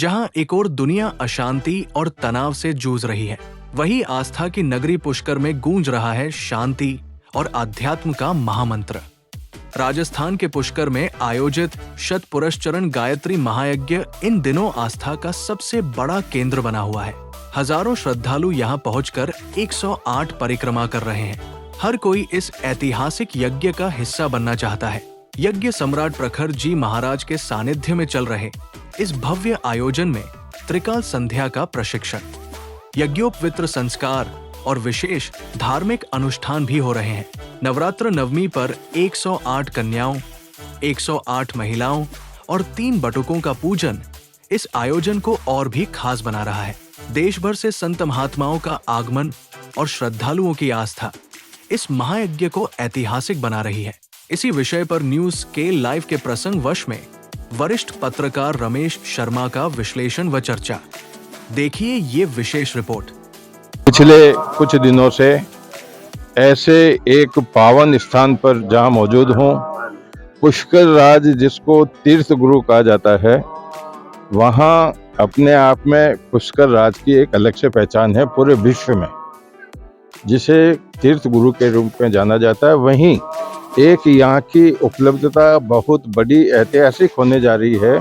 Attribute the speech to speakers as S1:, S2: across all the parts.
S1: जहां एक और दुनिया अशांति और तनाव से जूझ रही है, वही आस्था की नगरी पुष्कर में गूंज रहा है शांति और आध्यात्म का महामंत्र। राजस्थान के पुष्कर में आयोजित शतपुरश्चरण गायत्री महायज्ञ इन दिनों आस्था का सबसे बड़ा केंद्र बना हुआ है। हजारों श्रद्धालु यहाँ पहुंचकर 108 परिक्रमा कर रहे हैं। हर कोई इस ऐतिहासिक यज्ञ का हिस्सा बनना चाहता है। यज्ञ सम्राट प्रखर जी महाराज के सानिध्य में चल रहे इस भव्य आयोजन में त्रिकाल संध्या का प्रशिक्षण, यज्ञोपवित्र संस्कार और विशेष धार्मिक अनुष्ठान भी हो रहे हैं। नवरात्र नवमी पर 108 कन्याओं, 108 महिलाओं और 3 बटुकों का पूजन इस आयोजन को और भी खास बना रहा है। देश भर से संत महात्माओं का आगमन और श्रद्धालुओं की आस्था इस महायज्ञ को ऐतिहासिक बना रही है। इसी विषय पर न्यूज स्केल लाइव के प्रसंग वश में वरिष्ठ पत्रकार रमेश शर्मा का विश्लेषण व चर्चा। देखिए ये विशेष रिपोर्ट।
S2: पिछले कुछ दिनों से ऐसे एक पावन स्थान पर जहां मौजूद हूं, पुष्कर राज जिसको तीर्थ गुरु कहा जाता है, वहां अपने आप में पुष्कर राज की एक अलग से पहचान है पूरे विश्व में, जिसे तीर्थ गुरु के रूप में जाना जाता है। वहीं एक यहाँ की उपलब्धता बहुत बड़ी ऐतिहासिक होने जा रही है,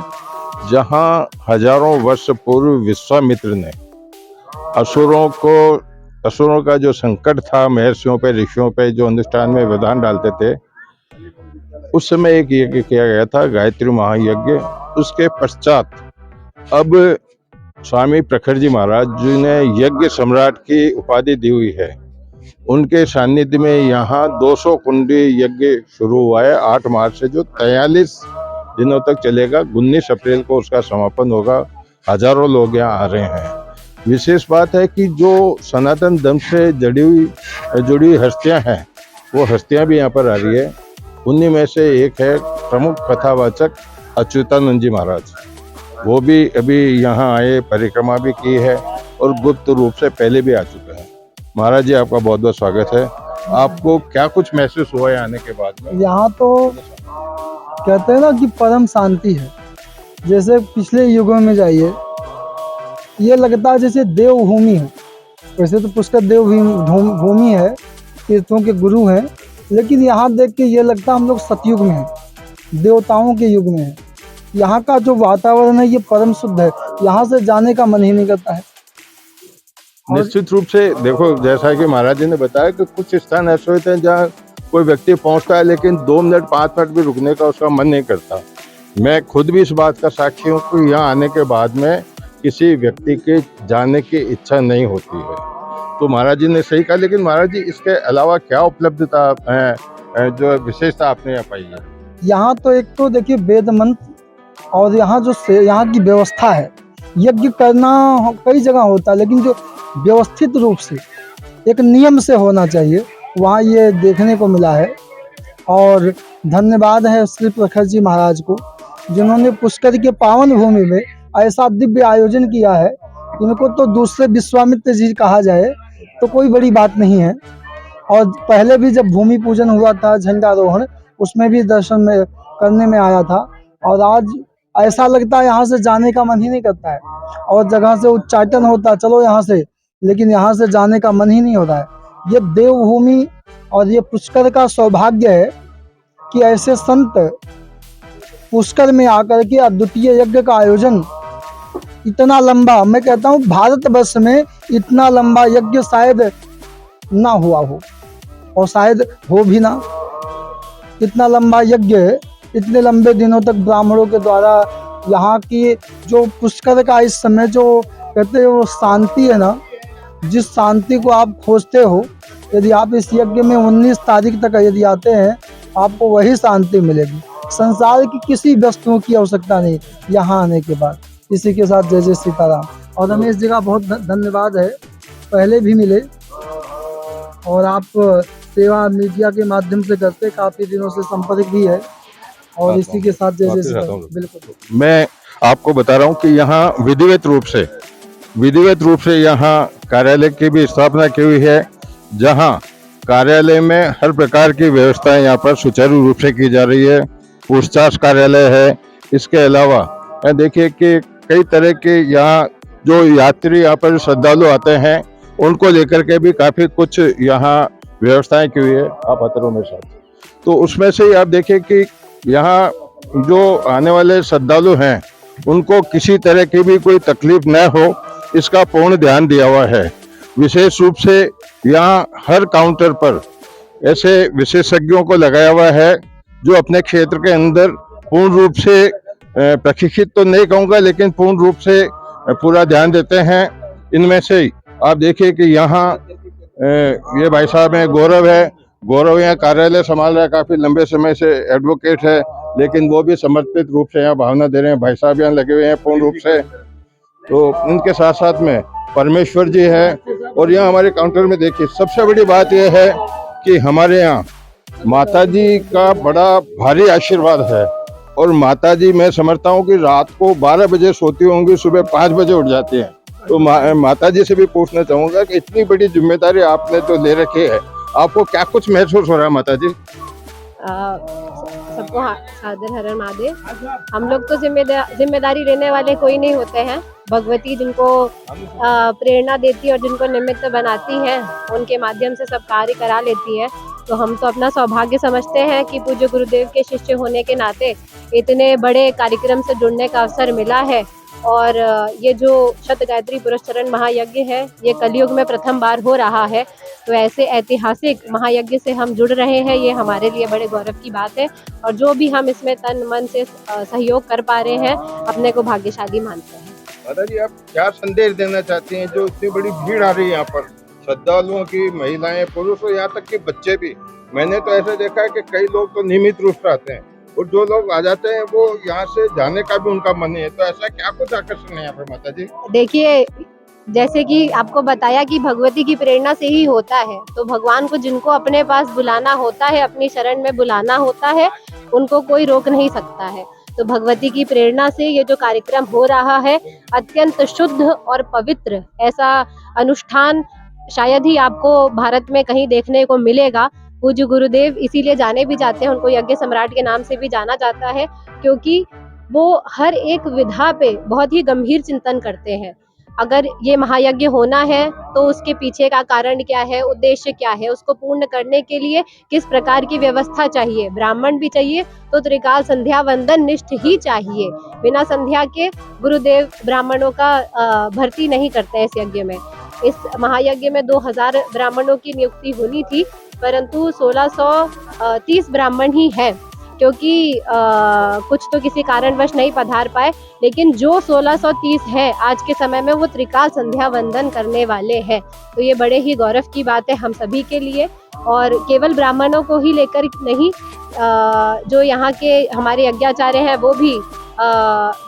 S2: जहाँ हजारों वर्ष पूर्व विश्वामित्र ने असुरों का जो संकट था महर्षियों पे, ऋषियों पे, जो अनुष्ठान में विधान डालते थे, उस समय एक यज्ञ किया गया था, गायत्री महायज्ञ। उसके पश्चात अब स्वामी प्रखर जी महाराज जी ने यज्ञ सम्राट की उपाधि दी हुई है। उनके सानिध्य में यहाँ 200 कुंडी यज्ञ शुरू हुआ है 8 मार्च से, जो 43 दिनों तक चलेगा। 19 अप्रैल को उसका समापन होगा। हजारों लोग यहाँ आ रहे हैं। विशेष बात है कि जो सनातन धर्म से जुड़ी हस्तियां हैं, वो हस्तियां भी यहाँ पर आ रही है। उन्हीं में से एक है प्रमुख कथावाचक अच्युतानंद जी महाराज। वो भी अभी यहाँ आए, परिक्रमा भी की है और गुप्त रूप से पहले भी आ चुके हैं। महाराज जी, आपका बहुत बहुत स्वागत है। आपको क्या कुछ महसूस हुआ है आने के बाद में?
S3: यहाँ तो कहते हैं ना कि परम शांति है। जैसे पिछले युगों में जाइए, ये लगता है जैसे देवभूमि है। वैसे तो पुष्कर देवभूमि है, तीर्थों के गुरु हैं, लेकिन यहाँ देख के ये लगता है हम लोग सतयुग में हैं, देवताओं के युग में हैं। यहाँ का जो वातावरण है ये परम शुद्ध है, यहाँ से जाने का मन ही नहीं करता है।
S2: निश्चित रूप से देखो, जैसा कि महाराज जी ने बताया कि कुछ स्थान ऐसे होते हैं जहाँ कोई व्यक्ति पहुँचता है लेकिन 2 मिनट 5 मिनट भी रुकने का उसका मन नहीं करता। मैं खुद भी इस बात का साक्षी हूँ कि यहाँ आने के बाद में किसी व्यक्ति के जाने की इच्छा नहीं होती है। तो महाराज जी ने सही कहा। लेकिन महाराज जी, इसके अलावा क्या उपलब्धता है जो विशेषता आपने यहाँ पाई है?
S3: यहाँ तो एक तो देखिए वेद मंत्र, और यहाँ यहाँ की व्यवस्था है। यज्ञ करना कई जगह होता है, लेकिन जो व्यवस्थित रूप से एक नियम से होना चाहिए, वहाँ ये देखने को मिला है। और धन्यवाद है श्री प्रखर जी महाराज को, जिन्होंने पुष्कर के पावन भूमि में ऐसा दिव्य आयोजन किया है। इनको तो दूसरे विश्वामित्र जी कहा जाए तो कोई बड़ी बात नहीं है। और पहले भी जब भूमि पूजन हुआ था, झंडारोहण, उसमें भी दर्शन में करने में आया था। और आज ऐसा लगता है यहाँ से जाने का मन ही नहीं करता है। और जगह से उच्चाटन होता है, चलो यहाँ से, लेकिन यहाँ से जाने का मन ही नहीं होता है। ये देवभूमि और ये पुष्कर का सौभाग्य है कि ऐसे संत पुष्कर में आकर के अद्वितीय यज्ञ का आयोजन इतना लंबा, मैं कहता हूँ भारतवर्ष में इतना लंबा यज्ञ शायद ना हुआ हो, और शायद हो भी ना। इतना लंबा यज्ञ, इतने लंबे दिनों तक ब्राह्मणों के द्वारा यहाँ की जो पुष्कर का इस समय जो कहते हैं वो शांति है ना, जिस शांति को आप खोजते हो, यदि आप इस यज्ञ में 19 तारीख तक यदि आते हैं, आपको वही शांति मिलेगी। संसार की किसी वस्तुओं की आवश्यकता नहीं यहाँ आने के बाद। इसी के साथ जय जय सीताराम। और रमेश जी का बहुत धन्यवाद है, पहले भी मिले और आप सेवा मीडिया के माध्यम से करते, काफी दिनों से संपर्क भी है। और इसी के साथ जय जय सीताराम। बिल्कुल,
S2: मैं आपको बता रहा हूँ कि यहाँ विधिवत रूप से यहाँ कार्यालय की भी स्थापना की हुई है, जहाँ कार्यालय में हर प्रकार की व्यवस्थाएं यहाँ पर सुचारू रूप से की जा रही है। पूछताछ कार्यालय है। इसके अलावा देखिए कि कई तरह के यहाँ जो यात्री यहाँ पर श्रद्धालु आते हैं उनको लेकर के भी काफी कुछ यहाँ व्यवस्थाएं की हुई है। आप आते रहो मेरे साथ। तो उसमें से ही आप देखिए कि यहाँ जो आने वाले श्रद्धालु हैं उनको किसी तरह की भी कोई तकलीफ न हो, इसका पूर्ण ध्यान दिया हुआ है। विशेष रूप से यहाँ हर काउंटर पर ऐसे विशेषज्ञों को लगाया हुआ है जो अपने क्षेत्र के अंदर पूर्ण रूप से प्रशिक्षित तो नहीं कहूँगा, लेकिन पूर्ण रूप से पूरा ध्यान देते हैं। इनमें से आप देखिए कि यहाँ ये भाई साहब हैं, गौरव है। गौरव यहाँ कार्यालय संभाल रहा है, काफी लंबे समय से एडवोकेट है, लेकिन वो भी समर्पित रूप से यहाँ भावना दे रहे हैं। भाई साहब यहाँ लगे हुए हैं पूर्ण रूप से। तो उनके साथ साथ में परमेश्वर जी है। और यहाँ हमारे काउंटर में देखिए सबसे बड़ी बात यह है कि हमारे यहाँ माता जी का बड़ा भारी आशीर्वाद है। और माता जी, मैं समझता हूँ कि रात को 12 बजे सोती होंगी, सुबह 5 बजे उठ जाती हैं। तो माता जी से भी पूछना चाहूँगा कि इतनी बड़ी जिम्मेदारी आपने तो ले रखी है, आपको क्या कुछ महसूस हो रहा है माता जी?
S4: सबको सादर हर महादेव। हम लोग तो जिम्मेदारी लेने वाले कोई नहीं होते हैं। भगवती जिनको प्रेरणा देती है और जिनको निमित्त बनाती है, उनके माध्यम से सब कार्य करा लेती है। तो हम तो अपना सौभाग्य समझते हैं कि पूज्य गुरुदेव के शिष्य होने के नाते इतने बड़े कार्यक्रम से जुड़ने का अवसर मिला है। और ये जो शत गायत्री पुरस्चरण महायज्ञ है, ये कलयुग में प्रथम बार हो रहा है। तो ऐसे ऐतिहासिक महायज्ञ से हम जुड़ रहे हैं, ये हमारे लिए बड़े गौरव की बात है। और जो भी हम इसमें तन मन से सहयोग कर पा रहे हैं, अपने को भाग्यशाली मानते हैं।
S2: माता जी, आप क्या संदेश देना चाहती हैं? जो इतनी बड़ी भीड़ आ रही है यहाँ पर, श्रद्धालुओं की, महिलाएं, पुरुष और यहाँ तक कि बच्चे भी। मैंने तो ऐसा देखा है कि कई लोग तो नियमित रूप से आते हैं और जो लोग आ जाते हैं वो यहाँ से जाने का भी उनका मन है। तो ऐसा क्या कुछ आकर्षण है यहाँ पर माता जी?
S4: देखिए, जैसे कि आपको बताया कि भगवती की प्रेरणा से ही होता है। तो भगवान को जिनको अपने पास बुलाना होता है, अपनी शरण में बुलाना होता है, उनको कोई रोक नहीं सकता है। तो भगवती की प्रेरणा से ये जो कार्यक्रम हो रहा है, अत्यंत शुद्ध और पवित्र ऐसा अनुष्ठान शायद ही आपको भारत में कहीं देखने को मिलेगा। पूज्य गुरुदेव इसीलिए जाने भी जाते हैं, उनको यज्ञ सम्राट के नाम से भी जाना जाता है, क्योंकि वो हर एक विधा पे बहुत ही गंभीर चिंतन करते हैं। अगर ये महायज्ञ होना है तो उसके पीछे का कारण क्या है, उद्देश्य क्या है, उसको पूर्ण करने के लिए किस प्रकार की व्यवस्था चाहिए। ब्राह्मण भी चाहिए तो त्रिकाल संध्या वंदन निष्ठ ही चाहिए। बिना संध्या के गुरुदेव ब्राह्मणों का भर्ती नहीं करते इस यज्ञ में। इस महायज्ञ में 2000 ब्राह्मणों की नियुक्ति होनी थी, परंतु 1630 ब्राह्मण ही हैं, क्योंकि कुछ तो किसी कारणवश नहीं पधार पाए। लेकिन जो 1630 है आज के समय में, वो त्रिकाल संध्या वंदन करने वाले हैं। तो ये बड़े ही गौरव की बात है हम सभी के लिए। और केवल ब्राह्मणों को ही लेकर नहीं, जो यहाँ के हमारे यज्ञाचार्य हैं वो भी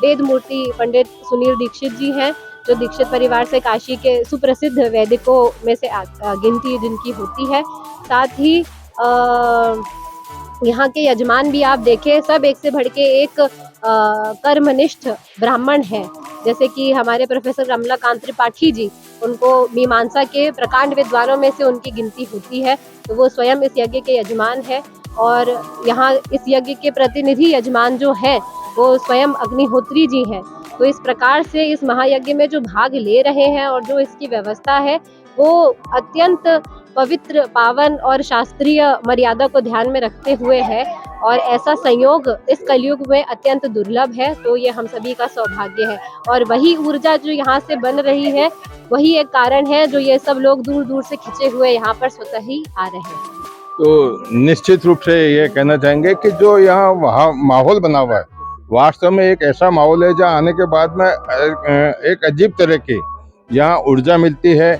S4: वेद मूर्ति पंडित सुनील दीक्षित जी हैं, जो दीक्षित परिवार से काशी के सुप्रसिद्ध वैदिकों में से गिनती जिनकी होती है। साथ ही यहाँ के यजमान भी आप देखें, सब एक से बढ़ के एक कर्मनिष्ठ ब्राह्मण हैं। जैसे कि हमारे प्रोफेसर कमलाकांत त्रिपाठी जी, उनको मीमांसा के प्रकांड विद्वानों में से उनकी गिनती होती है। तो वो स्वयं इस यज्ञ के यजमान है। और यहाँ इस यज्ञ के प्रतिनिधि यजमान जो है वो स्वयं अग्निहोत्री जी हैं। तो इस प्रकार से इस महायज्ञ में जो भाग ले रहे हैं और जो इसकी व्यवस्था है, वो अत्यंत पवित्र, पावन और शास्त्रीय मर्यादा को ध्यान में रखते हुए है। और ऐसा संयोग इस कलयुग में अत्यंत दुर्लभ है। तो ये हम सभी का सौभाग्य है। और वही ऊर्जा जो यहाँ से बन रही है, वही एक कारण है जो ये सब लोग दूर दूर से खिंचे हुए यहाँ पर स्वतः ही आ रहे हैं।
S2: तो निश्चित रूप से ये कहना चाहेंगे कि जो यहाँ वहाँ माहौल बना हुआ है, वास्तव में एक ऐसा माहौल है जहाँ आने के बाद में एक अजीब तरह की यहाँ ऊर्जा मिलती है।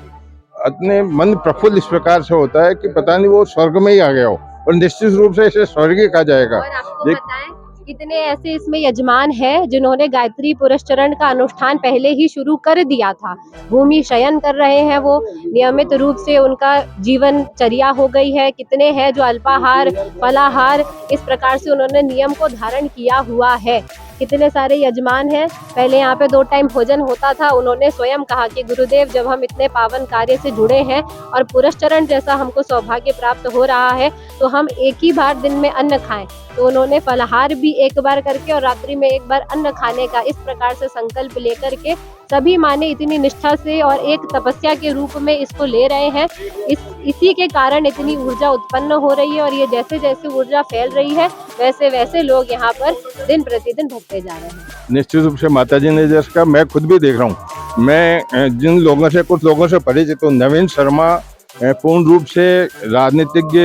S2: अपने मन प्रफुल्ल इस प्रकार से होता है कि पता नहीं वो स्वर्ग में ही आ गया हो। और निश्चित रूप से इसे स्वर्ग ही कहा जाएगा।
S4: और आपको बताएं, कितने ऐसे इसमें यजमान हैं जिन्होंने गायत्री पुरस्चरण का अनुष्ठान पहले ही शुरू कर दिया था। भूमि शयन कर रहे हैं, वो नियमित रूप से उनका जीवनचर्या हो गई है। कितने हैं जो अल्पाहार, फलाहार, इस प्रकार से उन्होंने नियम को धारण किया हुआ है। कितने सारे यजमान हैं। पहले यहाँ पे 2 टाइम भोजन होता था। उन्होंने स्वयं कहा कि गुरुदेव, जब हम इतने पावन कार्य से जुड़े हैं और पुरस्चरण जैसा हमको सौभाग्य प्राप्त हो रहा है, तो हम एक ही बार दिन में अन्न खाएं। तो उन्होंने फलाहार भी एक बार करके और रात्रि में एक बार अन्न खाने का इस प्रकार से संकल्प लेकर के सभी माने इतनी निष्ठा से और एक तपस्या के रूप में इसको ले रहे हैं। इसी के कारण इतनी ऊर्जा उत्पन्न हो रही है और ये जैसे जैसे ऊर्जा फैल रही है वैसे वैसे लोग यहाँ पर दिन प्रतिदिन भटके जा रहे हैं।
S2: निश्चित रूप से माता जी ने जैसा मैं खुद भी देख रहा हूँ। मैं जिन लोगों से कुछ लोगों से परिचित हूँ, नवीन शर्मा पूर्ण रूप से राजनीतिज्ञ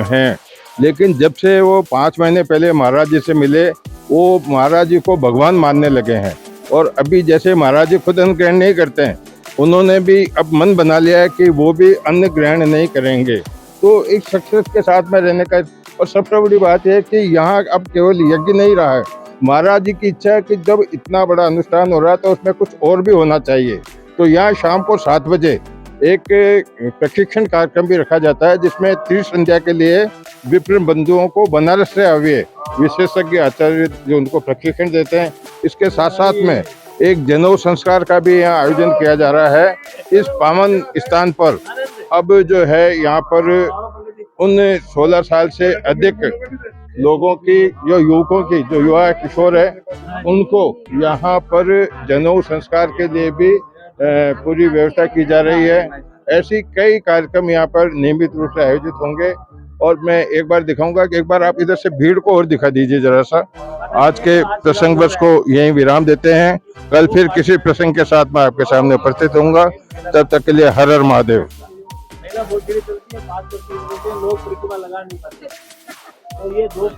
S2: हैं, लेकिन जब से वो 5 महीने पहले महाराज जी से मिले, वो महाराज जी को भगवान मानने लगे हैं। और अभी जैसे महाराज जी खुद अन्न ग्रहण नहीं करते हैं, उन्होंने भी अब मन बना लिया है कि वो भी अन्न ग्रहण नहीं करेंगे। तो एक शख्सियत के साथ में रहने का, और सबसे बड़ी बात है कि यहाँ अब केवल यज्ञ नहीं रहा है। महाराज जी की इच्छा है कि जब इतना बड़ा अनुष्ठान हो रहा है तो उसमें कुछ और भी होना चाहिए। तो यहाँ शाम को 7 बजे एक प्रशिक्षण कार्यक्रम भी रखा जाता है, जिसमें त्रिसंध्या के लिए विप्र बंधुओं को बनारस से आए विशेषज्ञ आचार्य जो उनको प्रशिक्षण देते हैं। इसके साथ साथ में एक जनेऊ संस्कार का भी यहाँ आयोजन किया जा रहा है। इस पावन स्थान पर अब जो है यहाँ पर उन 16 साल से अधिक लोगों की, जो युवकों की, जो युवा किशोर है, उनको यहाँ पर जनेऊ संस्कार के लिए भी पूरी व्यवस्था की जा रही है। ऐसी कई कार्यक्रम यहाँ पर नियमित रूप से आयोजित होंगे। और मैं एक बार दिखाऊंगा कि एक बार आप इधर से भीड़ को और दिखा दीजिए जरा सा। आज के प्रसंगवश को यहीं विराम देते हैं। कल फिर किसी प्रसंग के साथ मैं आपके सामने उपस्थित होऊंगा। तब तक के लिए हर हर महादेव।
S5: लोग परिक्रमा लगा नहीं पाते, तो ये दोष